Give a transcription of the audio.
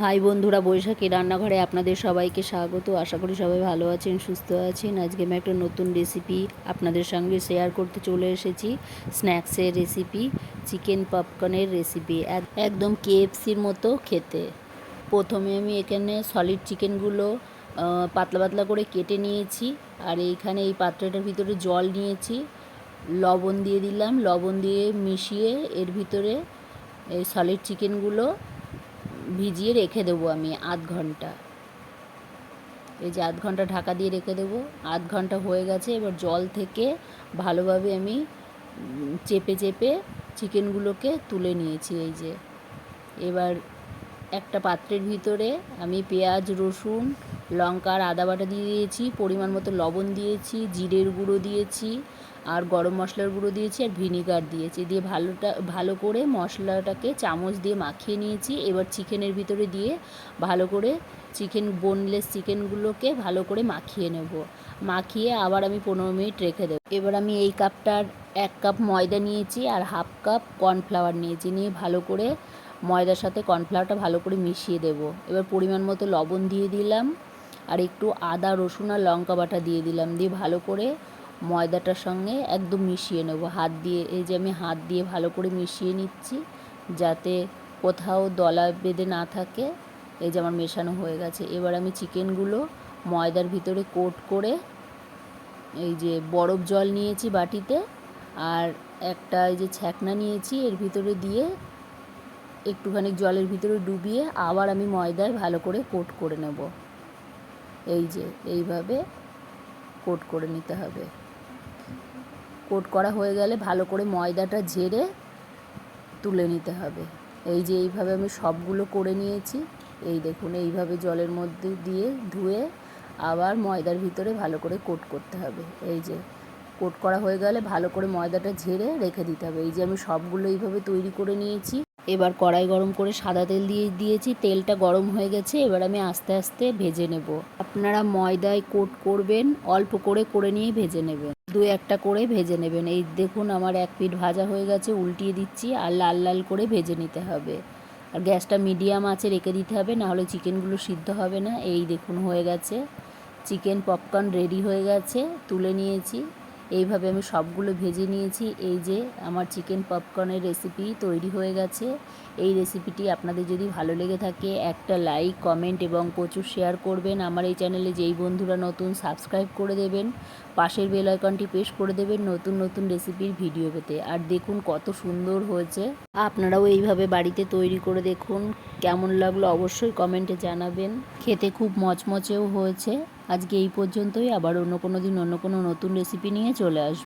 High বন্ধুরা, বৈশাখী রান্নাঘরে আপনাদের সবাইকে স্বাগত। আশা করি সবাই ভালো আছেন, সুস্থ আছেন। আজকে আমি একটা নতুন রেসিপি আপনাদের সঙ্গে শেয়ার করতে চলে এসেছি। স্ন্যাক্সের রেসিপি, চিকেন পপকর্নের রেসিপি, একদম কেএফসির মতো খেতে। প্রথমে আমি এখানে সলিড চিকেনগুলো পাতলা পাতলা করে কেটে নিয়েছি। আর এইখানে এই পাত্রটার ভিতরে জল নিয়েছি, লবণ দিয়ে দিলাম। লবণ দিয়ে মিশিয়ে এর ভিতরে এই সলিড চিকেনগুলো ভিজিয়ে রেখে দেবো আমি আধ ঘন্টা। এই যে আধ ঘন্টা ঢাকা দিয়ে রেখে দেবো। আধ ঘন্টা হয়ে গেছে। এবার জল থেকে ভালোভাবে আমি চেপে চেপে চিকেনগুলোকে তুলে নিয়েছি। এই যে এবার একটা পাত্রের ভিতরে আমি পেঁয়াজ, রসুন, লঙ্কা আর আদা বাটা দিয়ে দিয়েছি, পরিমাণ মতো লবণ দিয়েছি, জিরের গুঁড়ো দিয়েছি, আর গরম মশলার গুঁড়ো দিয়েছি, আর ভিনিগার দিয়েছি। দিয়ে ভালো করে মশলাটাকে চামচ দিয়ে মাখিয়ে নিয়েছি। এবার চিকেনের ভিতরে দিয়ে ভালো করে বোনলেস চিকেনগুলোকে ভালো করে মাখিয়ে নেব। মাখিয়ে আবার আমি 15 মিনিট রেখে দেবো। এবার আমি এই কাপটার 1 কাপ ময়দা নিয়েছি আর হাফ কাপ কর্নফ্লাওয়ার নিয়েছি। নিয়ে ভালো করে ময়দার সাথে কর্নফ্লাওয়ারটা ভালো করে মিশিয়ে দেব। এবার পরিমাণ মতো লবণ দিয়ে দিলাম, আর একটু আদা, রসুন আর লঙ্কা বাটা দিয়ে দিলাম। দিয়ে ভালো করে ময়দাটার সঙ্গে একদম মিশিয়ে নেব হাত দিয়ে। এই যে আমি হাত দিয়ে ভালো করে মিশিয়ে নিচ্ছি, যাতে কোথাও দলা বেঁধে না থাকে। এই যে আমার মেশানো হয়ে গেছে। এবার আমি চিকেনগুলো ময়দার ভিতরে কোট করে, এই যে বরফ জল নিয়েছি বাটিতে, আর একটা এই যে ছ্যাঁকনা নিয়েছি, এর ভিতরে দিয়ে একটুখানি জলের ভিতরে ডুবিয়ে আবার আমি ময়দায় ভালো করে কোট করে নেব। এই যে এইভাবে কোট করে নিতে হবে। কোট করা হয়ে গেলে ভালো করে ময়দাটা ঝেড়ে তুলে নিতে হবে। এই যে এইভাবে আমি সবগুলো করে নিয়েছি। এই দেখুন, এইভাবে জলের মধ্যে দিয়ে ধুয়ে আবার ময়দার ভিতরে ভালো করে কোট করতে হবে। এই যে কোট করা হয়ে গেলে ভালো করে ময়দাটা ঝেড়ে রেখে দিতে হবে। এই যে আমি সবগুলো এইভাবে তৈরি করে নিয়েছি। এবার কড়াই গরম করে সাদা তেল দিয়ে দিয়েছি। তেলটা গরম হয়ে গেছে। এবার আমি আস্তে আস্তে ভেজে নেব। আপনারা ময়দায় কোট করবেন, অল্প করে করে নিয়ে ভেজে নেবেন। 2-1টা করে ভেজে নেবেন। এই দেখুন আমার 1 পিঠ ভাজা হয়ে গেছে, উল্টিয়ে দিচ্ছি। আর লাল লাল করে ভেজে নিতে হবে। আর গ্যাসটা মিডিয়াম আঁচে রেখে দিতে হবে, নাহলে চিকেনগুলো সিদ্ধ হবে না। এই দেখুন হয়ে গেছে, চিকেন পপকর্ন রেডি হয়ে গেছে, তুলে নিয়েছি। এইভাবে আমি সবগুলো ভেজে নিয়েছি। এই যে আমার চিকেন পপকর্নের রেসিপি তৈরি হয়ে গেছে। এই রেসিপিটি আপনাদের যদি ভালো লেগে থাকে একটা লাইক, কমেন্ট এবং প্রচুর শেয়ার করবেন। আমার এই চ্যানেলে যেই বন্ধুরা নতুন, সাবস্ক্রাইব করে দেবেন, পাশের বেল আইকনটি প্রেস করে দেবেন নতুন নতুন রেসিপির ভিডিও পেতে। আর দেখুন কত সুন্দর হয়েছে। আপনারাও এইভাবে বাড়িতে তৈরি করে দেখুন। কেমন লাগলো অবশ্যই কমেন্টে জানাবেন। খেতে খুব মচমচেও হয়েছে। আজকে এই পর্যন্তই। আবার অন্য কোনো দিন অন্য কোনো নতুন রেসিপি নিয়ে চলে আসবো।